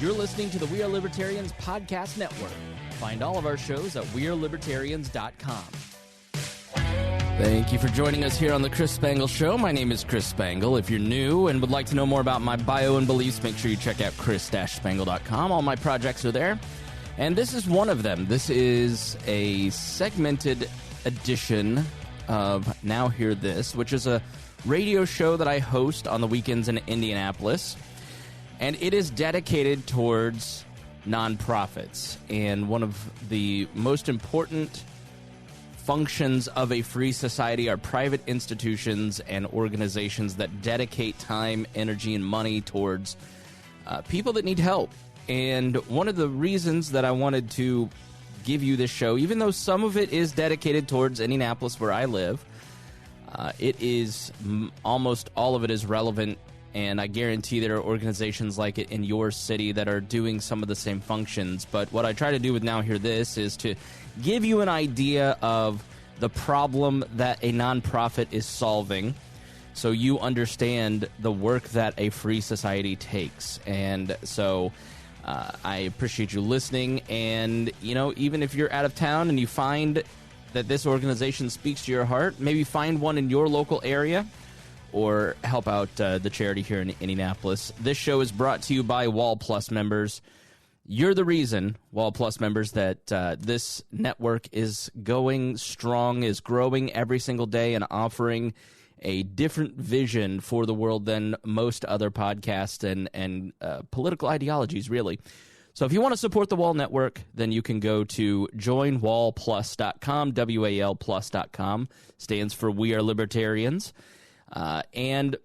You're listening to the We Are Libertarians podcast network. Find all of our shows at wearelibertarians.com. Thank you for joining us here on the Chris Spangle Show. My name is Chris Spangle. If you're new and would like to know more about my bio and beliefs, make sure you check out chris-spangle.com. All my projects are there, and this is one of them. This is a segmented edition of Now Hear This, which is a radio show that I host on the weekends in Indianapolis, and it is dedicated towards nonprofits. And one of the most important functions of a free society are private institutions and organizations that dedicate time, energy, and money towards people that need help. And one of the reasons that I wanted to give you this show, even though some of it is dedicated towards Indianapolis where I live, it is almost all of it is relevant, and I guarantee there are organizations like it in your city that are doing some of the same functions. But what I try to do with Now Hear This is to give you an idea of the problem that a nonprofit is solving so you understand the work that a free society takes. And so I appreciate you listening. And, you know, even if you're out of town and you find that this organization speaks to your heart, maybe find one in your local area or help out the charity here in Indianapolis. This show is brought to you by Wall Plus members. You're the reason, Wall Plus members, that this network is going strong, is growing every single day, and offering a different vision for the world than most other podcasts and political ideologies, really. So if you want to support the Wall Network, then you can go to joinwallplus.com, WAL+.com, stands for We Are Libertarians, and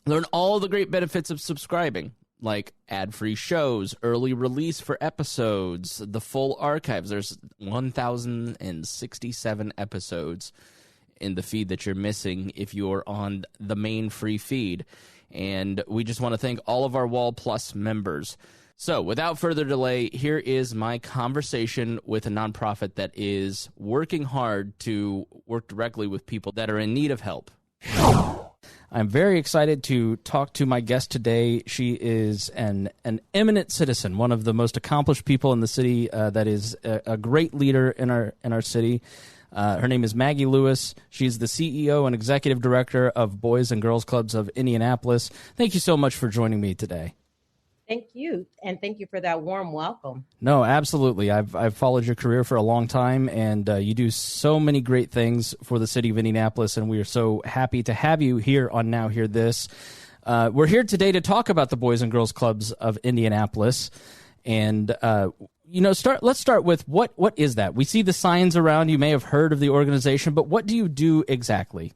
learn all the great benefits of subscribing, like ad-free shows, early release for episodes, the full archives. There's 1,067 episodes in the feed that you're missing if you're on the main free feed. And we just want to thank all of our Wall Plus members. So without further delay, here is my conversation with a nonprofit that is working hard to work directly with people that are in need of help. I'm very excited to talk to my guest today. She is an eminent citizen, one of the most accomplished people in the city, that is a great leader in our city. Her name is Maggie Lewis. She's the CEO and executive director of Boys and Girls Clubs of Indianapolis. Thank you so much for joining me today. Thank you, and thank you for that warm welcome. No, absolutely. I've followed your career for a long time, and you do so many great things for the city of Indianapolis, and we are so happy to have you here on Now Hear This. We're here today to talk about the Boys and Girls Clubs of Indianapolis, and let's start with what is that? We see the signs around. You may have heard of the organization, but what do you do exactly?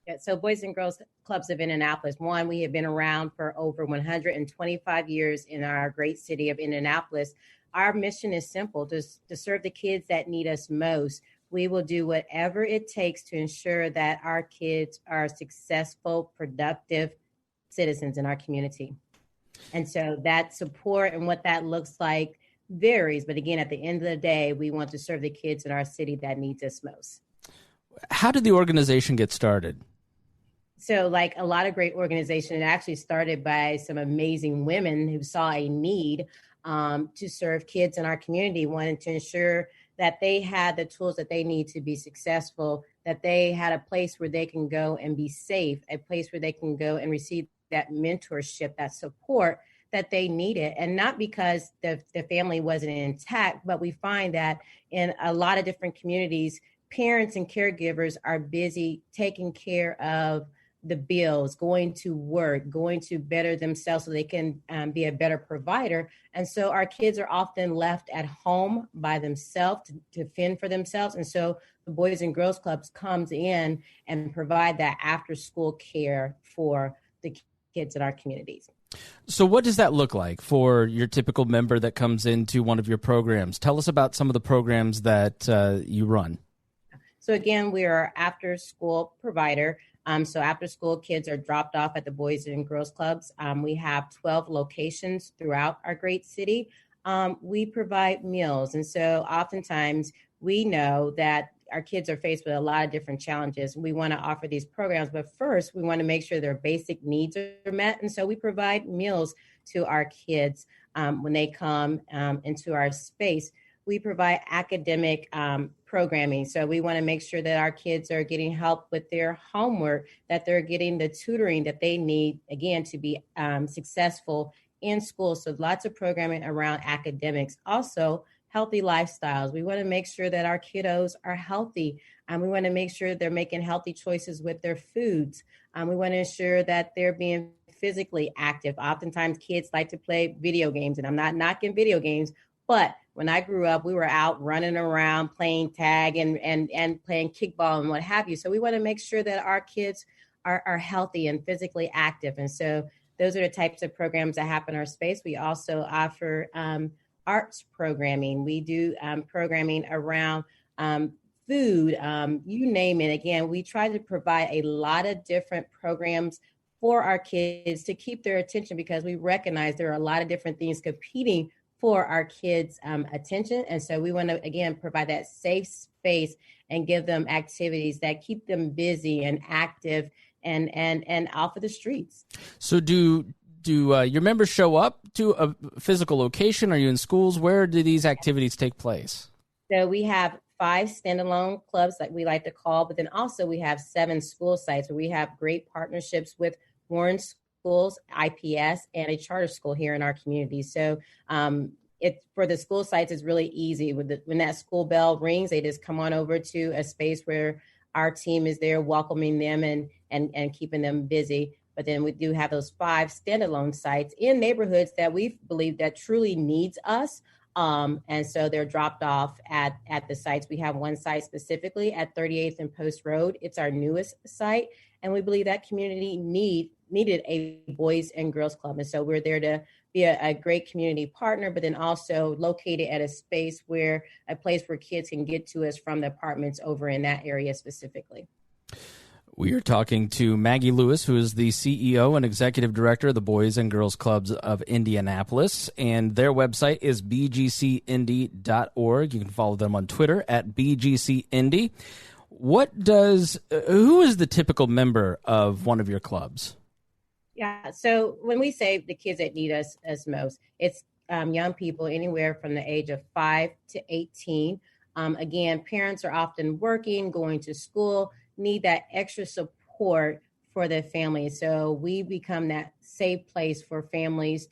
Yeah, so Boys and Girls Clubs of Indianapolis, one, we have been around for over 125 years in our great city of Indianapolis. Our mission is simple, to serve the kids that need us most. We will do whatever it takes to ensure that our kids are successful, productive citizens in our community. And so that support and what that looks like varies. But again, at the end of the day, we want to serve the kids in our city that needs us most. How did the organization get started? So like a lot of great organizations, it actually started by some amazing women who saw a need to serve kids in our community, wanted to ensure that they had the tools that they need to be successful, that they had a place where they can go and be safe, a place where they can go and receive that mentorship, that support that they needed. And not because the family wasn't intact, but we find that in a lot of different communities, parents and caregivers are busy taking care of the bills, going to work, going to better themselves so they can be a better provider. And so our kids are often left at home by themselves to fend for themselves. And so the Boys and Girls Clubs comes in and provide that after school care for the kids in our communities. So what does that look like for your typical member that comes into one of your programs? Tell us about some of the programs that you run. So again, we are after school provider. So after school, kids are dropped off at the Boys and Girls Clubs. We have 12 locations throughout our great city. We provide meals. And so oftentimes we know that our kids are faced with a lot of different challenges. We want to offer these programs, but first we want to make sure their basic needs are met. And so we provide meals to our kids. when they come into our space. We provide academic programming. So we want to make sure that our kids are getting help with their homework, that they're getting the tutoring that they need, again, to be successful in school. So lots of programming around academics. Also, healthy lifestyles. We want to make sure that our kiddos are healthy. We want to make sure they're making healthy choices with their foods. We want to ensure that they're being physically active. Oftentimes kids like to play video games, and I'm not knocking video games, but when I grew up, we were out running around playing tag and playing kickball and what have you. So we want to make sure that our kids are healthy and physically active. And so those are the types of programs that happen in our space. We also offer arts programming. We do programming around food, you name it. Again, we try to provide a lot of different programs for our kids to keep their attention, because we recognize there are a lot of different things competing for our kids' attention. And so we want to, again, provide that safe space and give them activities that keep them busy and active and off of the streets. So do your members show up to a physical location? Are you in schools? Where do these activities take place? So we have 5 standalone clubs that we like to call, but then also we have 7 school sites where we have great partnerships with Warren Schools, IPS, and a charter school here in our community. So for the school sites, it's really easy. When that school bell rings, they just come on over to a space where our team is there welcoming them and keeping them busy. But then we do have those 5 standalone sites in neighborhoods that we believe that truly needs us. And so they're dropped off at the sites. We have one site specifically at 38th and Post Road. It's our newest site. And we believe that community needed a Boys and Girls Club. And so we're there to be a great community partner, but then also located at a place where kids can get to us from the apartments over in that area specifically. We are talking to Maggie Lewis, who is the CEO and Executive Director of the Boys and Girls Clubs of Indianapolis, and their website is bgcindy.org. You can follow them on Twitter at bgcindy. Who is the typical member of one of your clubs? Yeah, so when we say the kids that need us as most, it's young people anywhere from the age of 5 to 18. Again, parents are often working, going to school, need that extra support for their families. So we become that safe place for families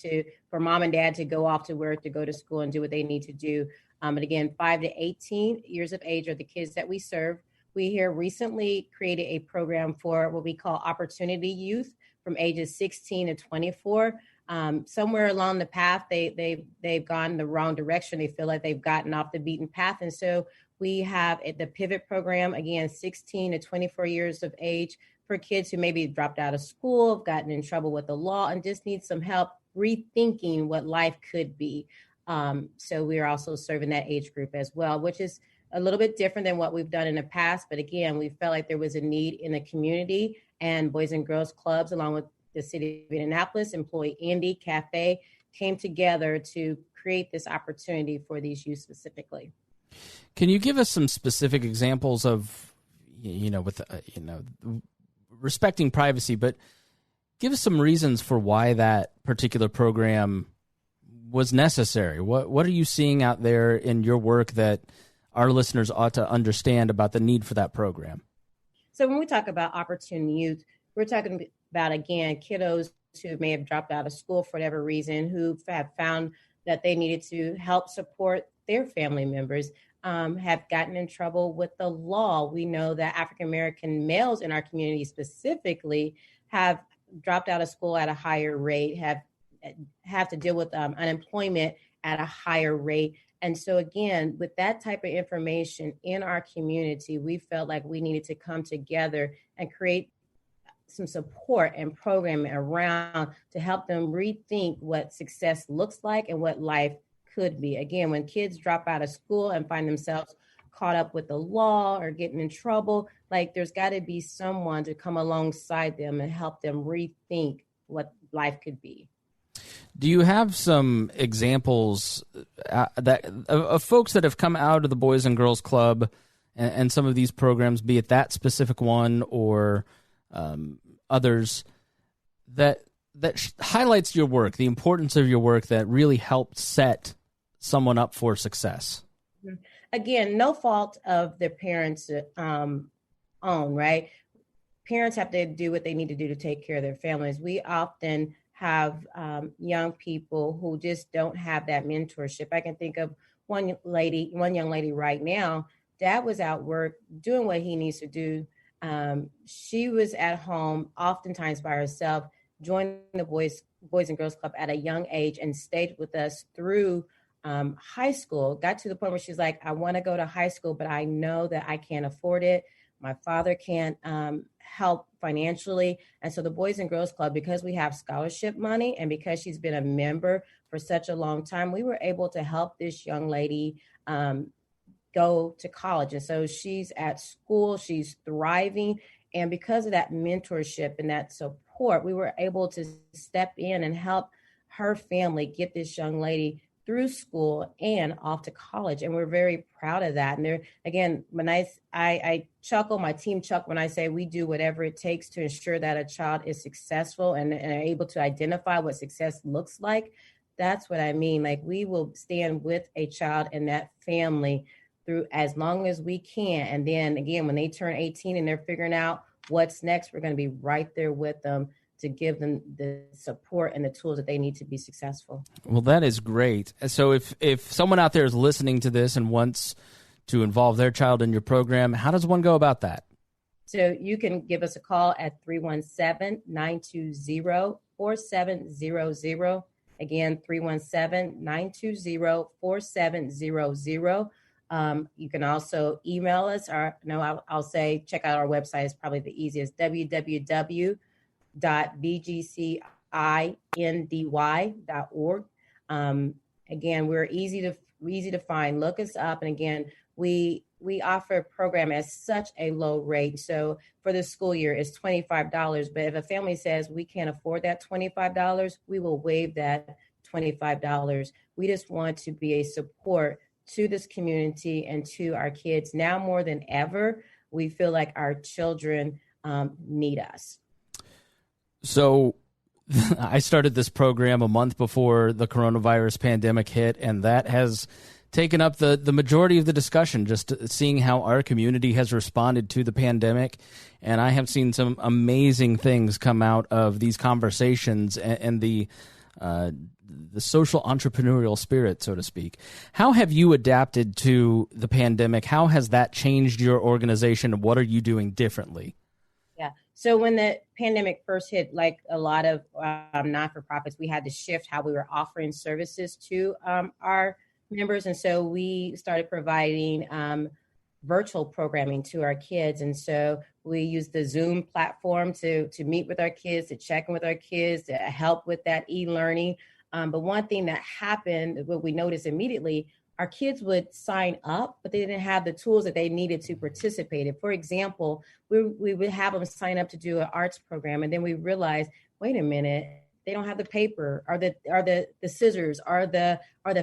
for mom and dad to go off to work, to go to school and do what they need to do. And again, 5 to 18 years of age are the kids that we serve. We here recently created a program for what we call Opportunity Youth from ages 16 to 24. Somewhere along the path, they've gone the wrong direction. They feel like they've gotten off the beaten path. And so we have the Pivot program, again, 16 to 24 years of age, for kids who maybe dropped out of school, have gotten in trouble with the law, and just need some help rethinking what life could be. So we are also serving that age group as well, which is a little bit different than what we've done in the past. But again, we felt like there was a need in the community, and Boys and Girls Clubs, along with the city of Indianapolis, Employee Indy Cafe, came together to create this opportunity for these youth specifically. Can you give us some specific examples of, respecting privacy, but give us some reasons for why that particular program was necessary? What are you seeing out there in your work that our listeners ought to understand about the need for that program? So when we talk about Opportunity Youth, we're talking about, again, kiddos who may have dropped out of school for whatever reason, who have found that they needed to help support their family members, have gotten in trouble with the law. We know that African-American males in our community specifically have dropped out of school at a higher rate, have to deal with unemployment at a higher rate. And so again, with that type of information in our community, we felt like we needed to come together and create some support and programming around to help them rethink what success looks like and what life could be. Again, when kids drop out of school and find themselves caught up with the law or getting in trouble, like there's got to be someone to come alongside them and help them rethink what life could be. Do you have some examples of folks that have come out of the Boys and Girls Club and some of these programs, be it that specific one or others, that highlights your work, the importance of your work that really helped set someone up for success? Again, no fault of their parents' own, right? Parents have to do what they need to do to take care of their families. We often have young people who just don't have that mentorship. I can think of one young lady right now. Dad was out work doing what he needs to do. She was at home, oftentimes by herself, joined the Boys and Girls Club at a young age and stayed with us through high school. Got to the point where she's like, I want to go to high school, but I know that I can't afford it. My father can't help financially. And so the Boys and Girls Club, because we have scholarship money and because she's been a member for such a long time, we were able to help this young lady go to college. And so she's at school, she's thriving. And because of that mentorship and that support, we were able to step in and help her family get this young lady through school and off to college. And we're very proud of that. And there, again, when I chuckle, my team chuckle when I say we do whatever it takes to ensure that a child is successful and are able to identify what success looks like. That's what I mean. Like, we will stand with a child and that family through as long as we can. And then again, when they turn 18 and they're figuring out what's next, we're going to be right there with them to give them the support and the tools that they need to be successful. Well, that is great. So if someone out there is listening to this and wants to involve their child in your program, how does one go about that? So you can give us a call at 317-920-4700. Again, 317-920-4700. You can also email us, I'll say check out our website. It's probably the easiest, www.bgcindy.org. Again, we're easy to find. Look us up. And again, we offer a program at such a low rate. So for the school year, it's $25. But if a family says we can't afford that $25, we will waive that $25. We just want to be a support to this community and to our kids. Now more than ever, we feel like our children need us. So I started this program a month before the coronavirus pandemic hit, and that has taken up the majority of the discussion, just seeing how our community has responded to the pandemic. And I have seen some amazing things come out of these conversations and the social entrepreneurial spirit, so to speak. How have you adapted to the pandemic? How has that changed your organization? What are you doing differently? Yeah. So when the pandemic first hit, like a lot of not-for-profits, we had to shift how we were offering services to our members. And so we started providing virtual programming to our kids. And so we use the Zoom platform to meet with our kids, to check in with our kids, to help with that e-learning. But one thing that happened, what we noticed immediately, our kids would sign up, but they didn't have the tools that they needed to participate in. For example, we would have them sign up to do an arts program, and then we realized, wait a minute, they don't have the paper or the scissors or the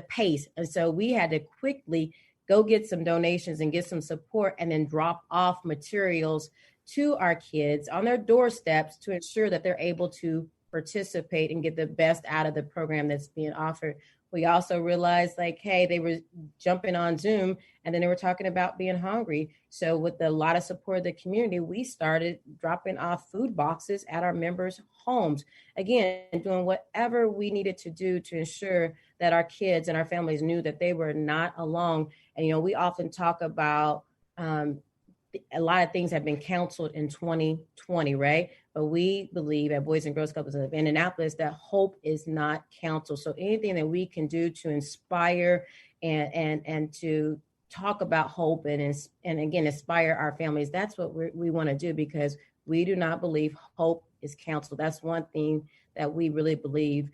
paste. And so we had to quickly go get some donations and get some support and then drop off materials to our kids on their doorsteps to ensure that they're able to participate and get the best out of the program that's being offered. We also realized, like, hey, they were jumping on Zoom and then they were talking about being hungry. So with a lot of support of the community, we started dropping off food boxes at our members' homes. Again, doing whatever we needed to do to ensure that our kids and our families knew that they were not alone. And, we often talk about a lot of things have been canceled in 2020, right? But we believe at Boys and Girls Club of Indianapolis that hope is not canceled. So anything that we can do to inspire and to talk about hope and again, inspire our families, that's what we want to do, because we do not believe hope is canceled. That's one thing that we really believe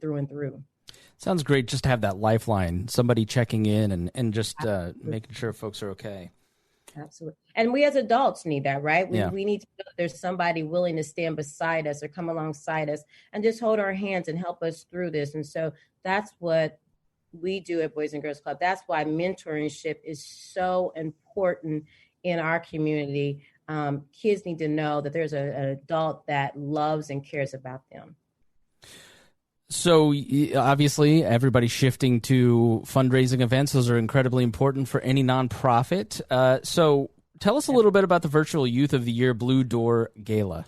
through and through. Sounds great just to have that lifeline, somebody checking in and just making sure folks are okay. Absolutely. And we as adults need that, right? We need to know that there's somebody willing to stand beside us or come alongside us and just hold our hands and help us through this. And so that's what we do at Boys and Girls Club. That's why mentorship is so important in our community. Kids need to know that there's an adult that loves and cares about them. So obviously, everybody's shifting to fundraising events. Those are incredibly important for any nonprofit. So tell us a little bit about the virtual Youth of the Year Blue Door Gala.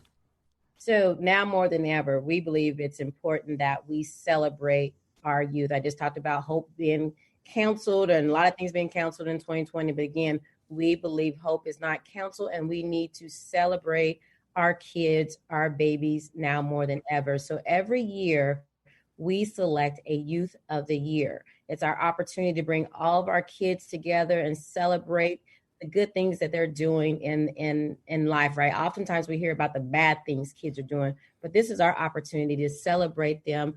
So now more than ever, we believe it's important that we celebrate our youth. I just talked about hope being canceled and a lot of things being canceled in 2020. But again, we believe hope is not canceled, and we need to celebrate our kids, our babies now more than ever. So every year, we select a Youth of the Year. It's our opportunity to bring all of our kids together and celebrate the good things that they're doing in life, right? Oftentimes we hear about the bad things kids are doing, but this is our opportunity to celebrate them,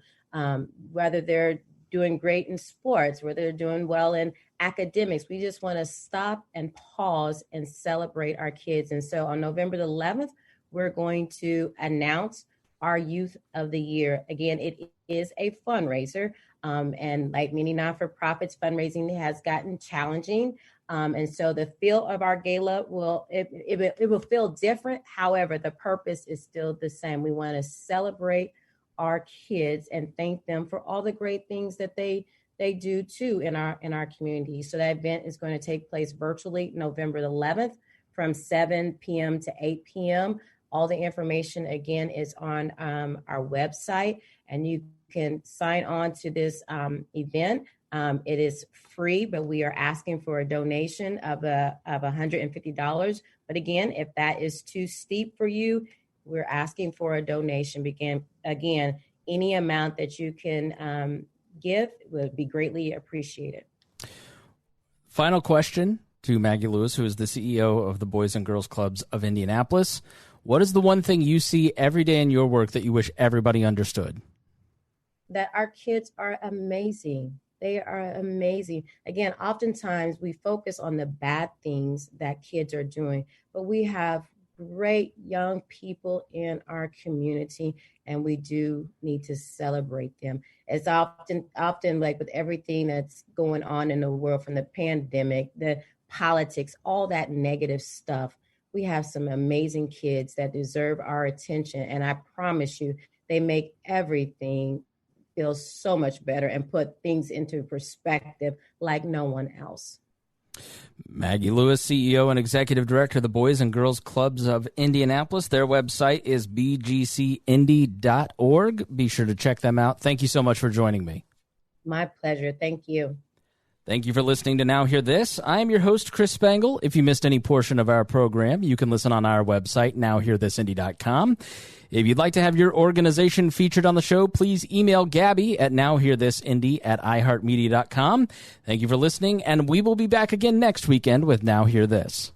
whether they're doing great in sports, whether they're doing well in academics. We just want to stop and pause and celebrate our kids. And so on November the 11th, we're going to announce our Youth of the Year. Again, it is a fundraiser. And like many not-for-profits, fundraising has gotten challenging. And so the feel of our gala will feel different. However, the purpose is still the same. We want to celebrate our kids and thank them for all the great things that they do too in our community. So that event is going to take place virtually November the 11th from 7 p.m. to 8 p.m. All the information, again, is on our website, and you can sign on to this event. It is free, but we are asking for a donation of $150. But again, if that is too steep for you, we're asking for a donation. Again, any amount that you can give would be greatly appreciated. Final question to Maggie Lewis, who is the CEO of the Boys and Girls Clubs of Indianapolis. What is the one thing you see every day in your work that you wish everybody understood? That our kids are amazing. They are amazing. Again, oftentimes we focus on the bad things that kids are doing, but we have great young people in our community, and we do need to celebrate them. It's often like with everything that's going on in the world, from the pandemic, the politics, all that negative stuff. We have some amazing kids that deserve our attention. And I promise you, they make everything feel so much better and put things into perspective like no one else. Maggie Lewis, CEO and Executive Director of the Boys and Girls Clubs of Indianapolis. Their website is bgcindy.org. Be sure to check them out. Thank you so much for joining me. My pleasure. Thank you. Thank you for listening to Now Hear This. I'm your host, Chris Spangle. If you missed any portion of our program, you can listen on our website, nowhearthisindy.com. If you'd like to have your organization featured on the show, please email Gabby at nowhearthisindy@iheartmedia.com. Thank you for listening, and we will be back again next weekend with Now Hear This.